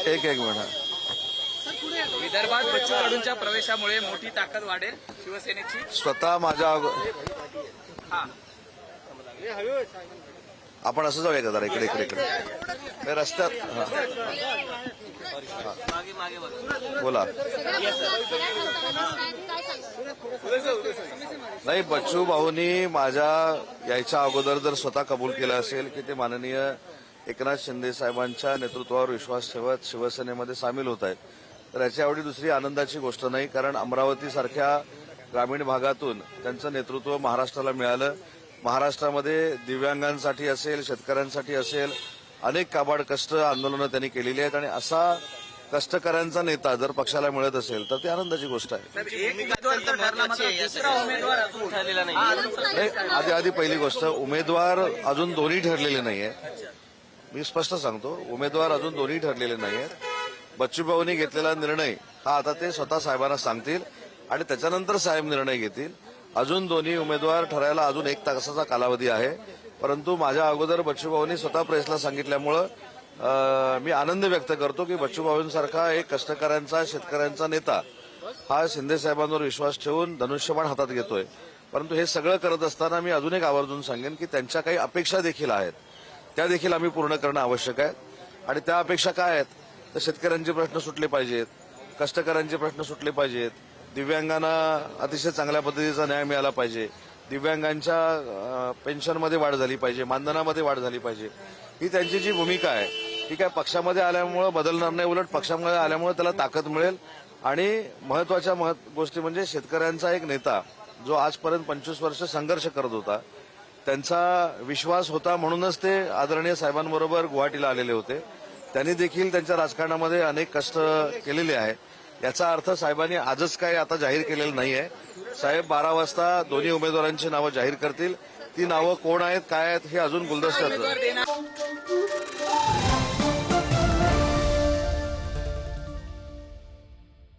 एक मिनिट. विदर्भात बच्चू कडूंच्या प्रवेशामुळे मोठी ताकद वाढेल शिवसेनेची. स्वतः माझ्या आपण असं जाऊया का जरा इकडे इकडे इकडे रस्त्यात. बोला. नाही, बच्चू भाऊनी माझ्या यायच्या अगोदर जर स्वतः कबूल केलं असेल की ते माननीय एकनाथ शिंदे साहेबांच्या नेतृत्वावर विश्वास ठेवत शिवसेनेमध्ये सामील होत आहेत, तर याची एवढी दुसरी आनंदाची गोष्ट नाही. कारण अमरावतीसारख्या ग्रामीण भागातून त्यांचं नेतृत्व महाराष्ट्राला मिळालं. महाराष्ट्रामध्ये दिव्यांगांसाठी असेल, शेतकऱ्यांसाठी असेल, अनेक काबाड कष्ट आंदोलनं त्यांनी केलेली आहेत आणि असा कष्टकऱ्यांचा नेता जर पक्षाला मिळत असेल तर ती आनंदाची गोष्ट आहे. आधी पहिली गोष्ट, उमेदवार अजून दोन्ही ठरलेले नाहीये. मी स्पष्ट सांगतो, उमेदवार अजून दोन्ही ठरलेले नाहीयेत. बच्चूभाऊंनी घेतलेला निर्णय हा आता ते स्वतः साहेबांना सांगतील आणि त्याच्यानंतर साहेब निर्णय घेतील. अजून दोन्ही उमेदवार ठरायला अजून 1 तासाचा कालावधी आहे. परंतु माझ्या अगोदर बच्चूभाऊंनी स्वतः प्रेसला सांगितल्यामुळं मी आनंद व्यक्त करतो की बच्चूभाऊंसारखा एक कष्टकऱ्यांचा, शेतकऱ्यांचा नेता हा शिंदे साहेबांवर विश्वास ठेवून धनुष्यबाण हातात घेतोय. परंतु हे सगळं करत असताना मी अजून एक आवर्जून सांगेन की त्यांच्या काही अपेक्षा देखील आहेत, त्या देखील आम्ही पूर्ण करणं आवश्यक आहे. आणि त्या अपेक्षा काय आहेत तर शेतकऱ्यांचे प्रश्न सुटले पाहिजेत, कष्टकऱ्यांचे प्रश्न सुटले पाहिजेत, दिव्यांगांना अतिशय चांगल्या पद्धतीचा न्याय मिळाला पाहिजे, दिव्यांगांच्या पेन्शनमध्ये वाढ झाली पाहिजे, मानधनामध्ये वाढ झाली पाहिजे. ही त्यांची जी भूमिका आहे ती काय पक्षामध्ये आल्यामुळे बदलणार नाही, उलट पक्षामध्ये आल्यामुळे त्याला ताकद मिळेल. आणि महत्वाच्या गोष्टी म्हणजे शेतकऱ्यांचा एक नेता जो आजपर्यंत 25 वर्ष संघर्ष करत होता, त्यांचा विश्वास होता म्हणूनच ते आदरणीय साहेबांबरोबर गुवाहाटीला आलेले होते. त्यांनी देखील त्यांच्या राजकारणामध्ये अनेक कष्ट केलेले आहेत. याचा अर्थ साहेबांनी आजच काय आता जाहीर केलेलं नाहीये. साहेब 12 वाजता दोन्ही उमेदवारांची नावं जाहीर करतील. ती नावं कोण आहेत, काय आहेत हे अजून गुलदस्त्यात.